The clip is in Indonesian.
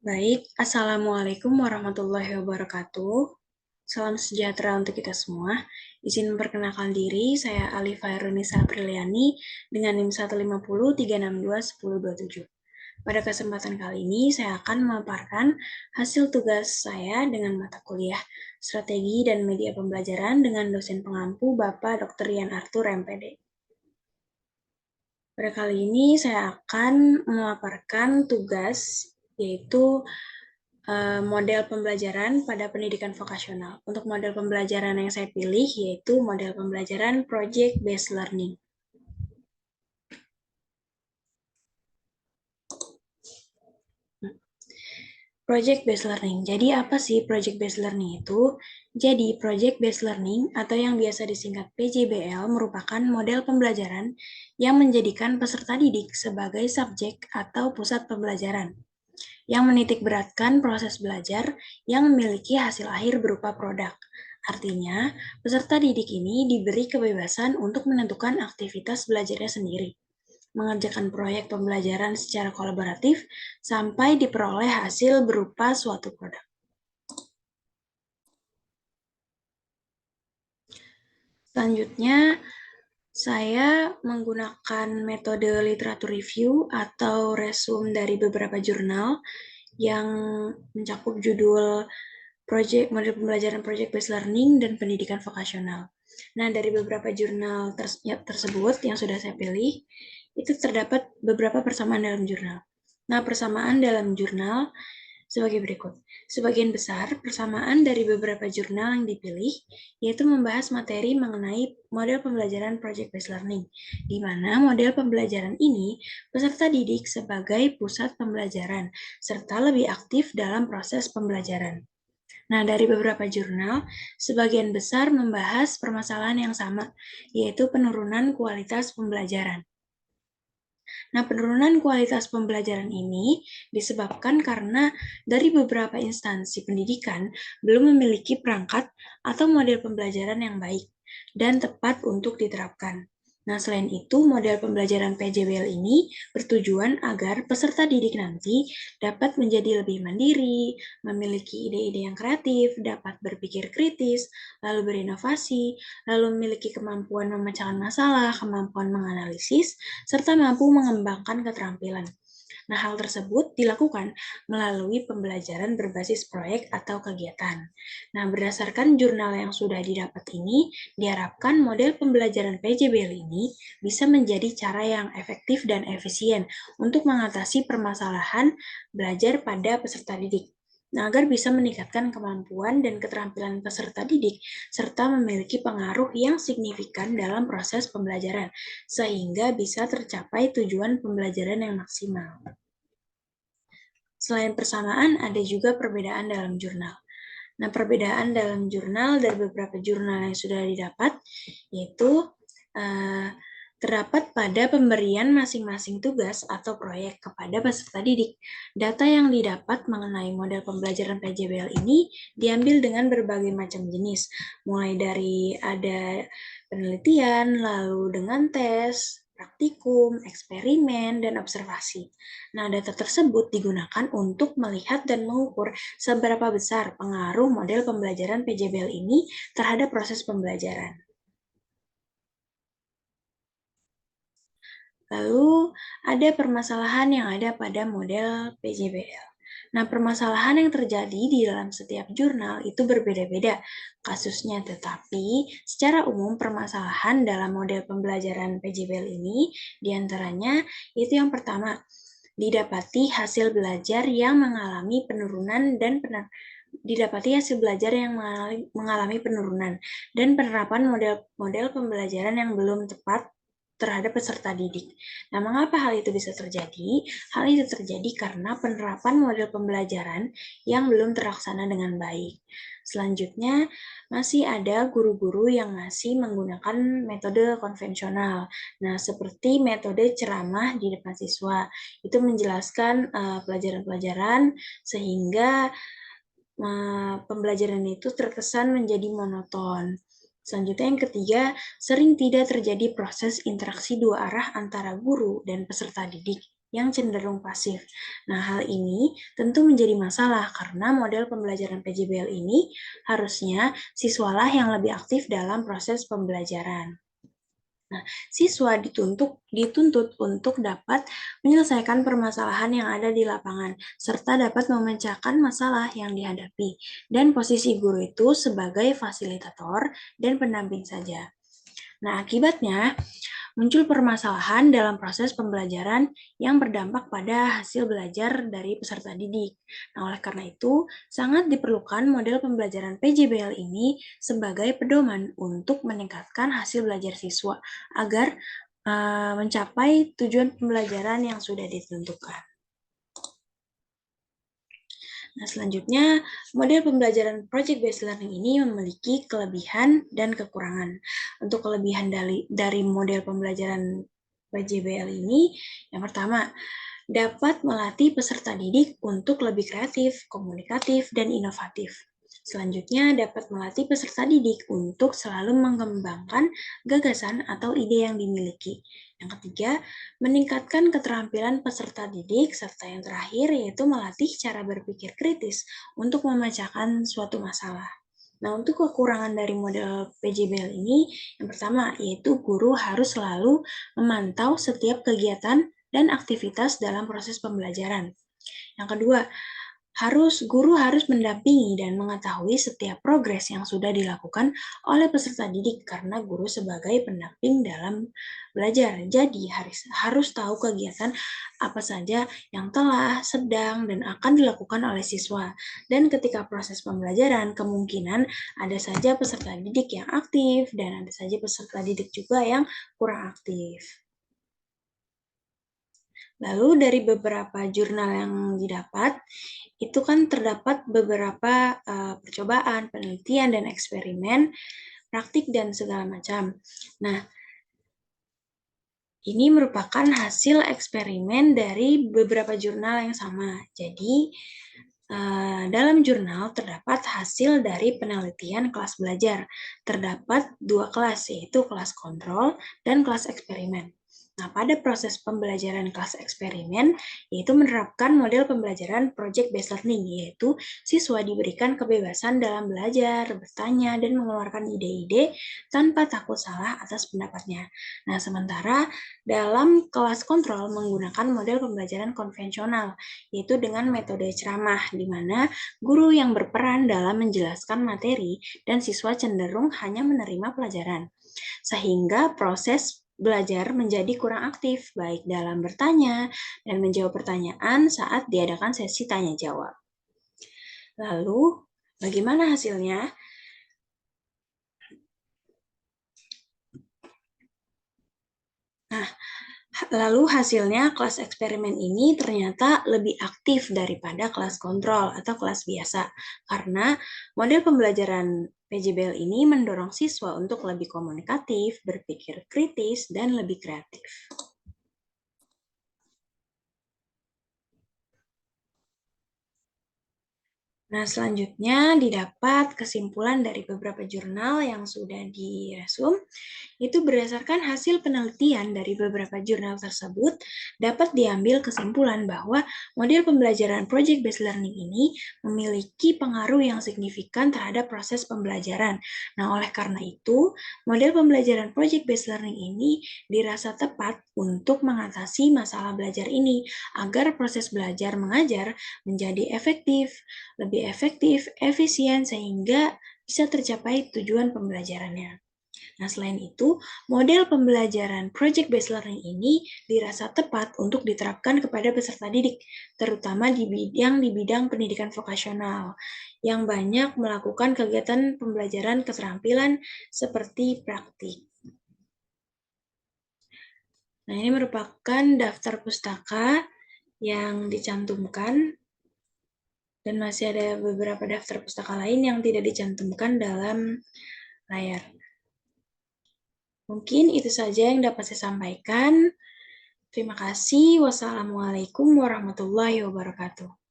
Baik, Assalamualaikum warahmatullahi wabarakatuh. Salam sejahtera untuk kita semua. Izin memperkenalkan diri, saya Alif Hairunisa Apriliani dengan NIM 150362107. Pada kesempatan kali ini, saya akan memaparkan hasil tugas saya dengan mata kuliah Strategi dan Media Pembelajaran dengan dosen pengampu Bapak Dr. Rian Arthur, MPD. Pada kali ini saya akan memaparkan tugas yaitu model pembelajaran pada pendidikan vokasional. Untuk model pembelajaran yang saya pilih yaitu model pembelajaran Project Based Learning. Project Based Learning. Jadi apa sih Project Based Learning itu? Jadi Project Based Learning atau yang biasa disingkat PJBL merupakan model pembelajaran yang menjadikan peserta didik sebagai subjek atau pusat pembelajaran, yang menitikberatkan proses belajar yang memiliki hasil akhir berupa produk. Artinya, peserta didik ini diberi kebebasan untuk menentukan aktivitas belajarnya sendiri, mengerjakan proyek pembelajaran secara kolaboratif, sampai diperoleh hasil berupa suatu produk. Selanjutnya, saya menggunakan metode literatur review atau resume dari beberapa jurnal yang mencakup judul model pembelajaran Project Based Learning dan pendidikan vokasional. Nah, dari beberapa jurnal tersebut yang sudah saya pilih, itu terdapat beberapa persamaan dalam jurnal. Nah, persamaan dalam jurnal sebagai berikut. Sebagian besar persamaan dari beberapa jurnal yang dipilih yaitu membahas materi mengenai model pembelajaran Project Based Learning, di mana model pembelajaran ini peserta didik sebagai pusat pembelajaran, serta lebih aktif dalam proses pembelajaran. Nah, dari beberapa jurnal, sebagian besar membahas permasalahan yang sama, yaitu penurunan kualitas pembelajaran. Nah, penurunan kualitas pembelajaran ini disebabkan karena dari beberapa instansi pendidikan belum memiliki perangkat atau model pembelajaran yang baik dan tepat untuk diterapkan. Nah, selain itu, model pembelajaran PJBL ini bertujuan agar peserta didik nanti dapat menjadi lebih mandiri, memiliki ide-ide yang kreatif, dapat berpikir kritis, lalu berinovasi, lalu memiliki kemampuan memecahkan masalah, kemampuan menganalisis, serta mampu mengembangkan keterampilan. Nah, hal tersebut dilakukan melalui pembelajaran berbasis proyek atau kegiatan. Nah, berdasarkan jurnal yang sudah didapat ini, diharapkan model pembelajaran PJBL ini bisa menjadi cara yang efektif dan efisien untuk mengatasi permasalahan belajar pada peserta didik. Nah, agar bisa meningkatkan kemampuan dan keterampilan peserta didik, serta memiliki pengaruh yang signifikan dalam proses pembelajaran, sehingga bisa tercapai tujuan pembelajaran yang maksimal. Selain persamaan, ada juga perbedaan dalam jurnal. Nah, perbedaan dalam jurnal dari beberapa jurnal yang sudah didapat, yaitu terdapat pada pemberian masing-masing tugas atau proyek kepada peserta didik. Data yang didapat mengenai model pembelajaran PJBL ini diambil dengan berbagai macam jenis, mulai dari ada penelitian, lalu dengan tes, praktikum, eksperimen, dan observasi. Nah, data tersebut digunakan untuk melihat dan mengukur seberapa besar pengaruh model pembelajaran PJBL ini terhadap proses pembelajaran. Lalu, ada permasalahan yang ada pada model PJBL. Nah, permasalahan yang terjadi di dalam setiap jurnal itu berbeda-beda kasusnya, tetapi secara umum permasalahan dalam model pembelajaran PJBL ini diantaranya itu yang pertama, didapati hasil belajar yang mengalami penurunan dan penerapan model pembelajaran yang belum tepat terhadap peserta didik. Nah, mengapa hal itu bisa terjadi? Hal itu terjadi karena penerapan model pembelajaran yang belum terlaksana dengan baik. Selanjutnya, masih ada guru-guru yang masih menggunakan metode konvensional. Nah, seperti metode ceramah di depan siswa. Itu menjelaskan pelajaran-pelajaran sehingga pembelajaran itu terkesan menjadi monoton. Selanjutnya yang ketiga, sering tidak terjadi proses interaksi dua arah antara guru dan peserta didik. yang cenderung pasif. Nah, hal ini tentu menjadi masalah karena model pembelajaran PJBL ini harusnya siswalah yang lebih aktif dalam proses pembelajaran. Nah, siswa dituntut untuk dapat menyelesaikan permasalahan yang ada di lapangan, serta dapat memecahkan masalah yang dihadapi. Dan posisi guru itu sebagai fasilitator dan pendamping saja. Nah, akibatnya muncul permasalahan dalam proses pembelajaran yang berdampak pada hasil belajar dari peserta didik. Nah, oleh karena itu, sangat diperlukan model pembelajaran PJBL ini sebagai pedoman untuk meningkatkan hasil belajar siswa agar mencapai tujuan pembelajaran yang sudah ditentukan. Nah, selanjutnya, model pembelajaran project-based learning ini memiliki kelebihan dan kekurangan. Untuk kelebihan dari model pembelajaran PJBL ini, yang pertama, dapat melatih peserta didik untuk lebih kreatif, komunikatif, dan inovatif. Selanjutnya, dapat melatih peserta didik untuk selalu mengembangkan gagasan atau ide yang dimiliki. Yang ketiga, meningkatkan keterampilan peserta didik, serta yang terakhir yaitu melatih cara berpikir kritis untuk memecahkan suatu masalah. Nah, untuk kekurangan dari model PJBL ini, yang pertama yaitu guru harus selalu memantau setiap kegiatan dan aktivitas dalam proses pembelajaran. Yang kedua, guru harus mendampingi dan mengetahui setiap progres yang sudah dilakukan oleh peserta didik karena guru sebagai pendamping dalam belajar. Jadi harus tahu kegiatan apa saja yang telah, sedang, dan akan dilakukan oleh siswa. Dan ketika proses pembelajaran, kemungkinan ada saja peserta didik yang aktif dan ada saja peserta didik juga yang kurang aktif. Lalu dari beberapa jurnal yang didapat, itu kan terdapat beberapa percobaan, penelitian, dan eksperimen, praktik, dan segala macam. Nah, ini merupakan hasil eksperimen dari beberapa jurnal yang sama. Jadi, dalam jurnal terdapat hasil dari penelitian kelas belajar. Terdapat 2 kelas, yaitu kelas kontrol dan kelas eksperimen. Nah, pada proses pembelajaran kelas eksperimen, yaitu menerapkan model pembelajaran project-based learning, yaitu siswa diberikan kebebasan dalam belajar, bertanya, dan mengeluarkan ide-ide tanpa takut salah atas pendapatnya. Nah, sementara dalam kelas kontrol menggunakan model pembelajaran konvensional, yaitu dengan metode ceramah, di mana guru yang berperan dalam menjelaskan materi dan siswa cenderung hanya menerima pelajaran. Sehingga proses belajar menjadi kurang aktif, baik dalam bertanya dan menjawab pertanyaan saat diadakan sesi tanya-jawab. Lalu, bagaimana hasilnya? Nah, lalu hasilnya kelas eksperimen ini ternyata lebih aktif daripada kelas kontrol atau kelas biasa, karena model pembelajaran PJBL ini mendorong siswa untuk lebih komunikatif, berpikir kritis, dan lebih kreatif. Nah, selanjutnya didapat kesimpulan dari beberapa jurnal yang sudah diresum. Itu berdasarkan hasil penelitian dari beberapa jurnal tersebut, dapat diambil kesimpulan bahwa model pembelajaran project-based learning ini memiliki pengaruh yang signifikan terhadap proses pembelajaran. Nah, oleh karena itu, model pembelajaran project-based learning ini dirasa tepat untuk mengatasi masalah belajar ini, agar proses belajar mengajar menjadi lebih efektif, efisien, sehingga bisa tercapai tujuan pembelajarannya. Nah, selain itu, model pembelajaran project-based learning ini dirasa tepat untuk diterapkan kepada peserta didik, terutama di bidang pendidikan vokasional, yang banyak melakukan kegiatan pembelajaran keterampilan seperti praktik. Nah, ini merupakan daftar pustaka yang dicantumkan, dan masih ada beberapa daftar pustaka lain yang tidak dicantumkan dalam layar. Mungkin itu saja yang dapat saya sampaikan. Terima kasih. Wassalamualaikum warahmatullahi wabarakatuh.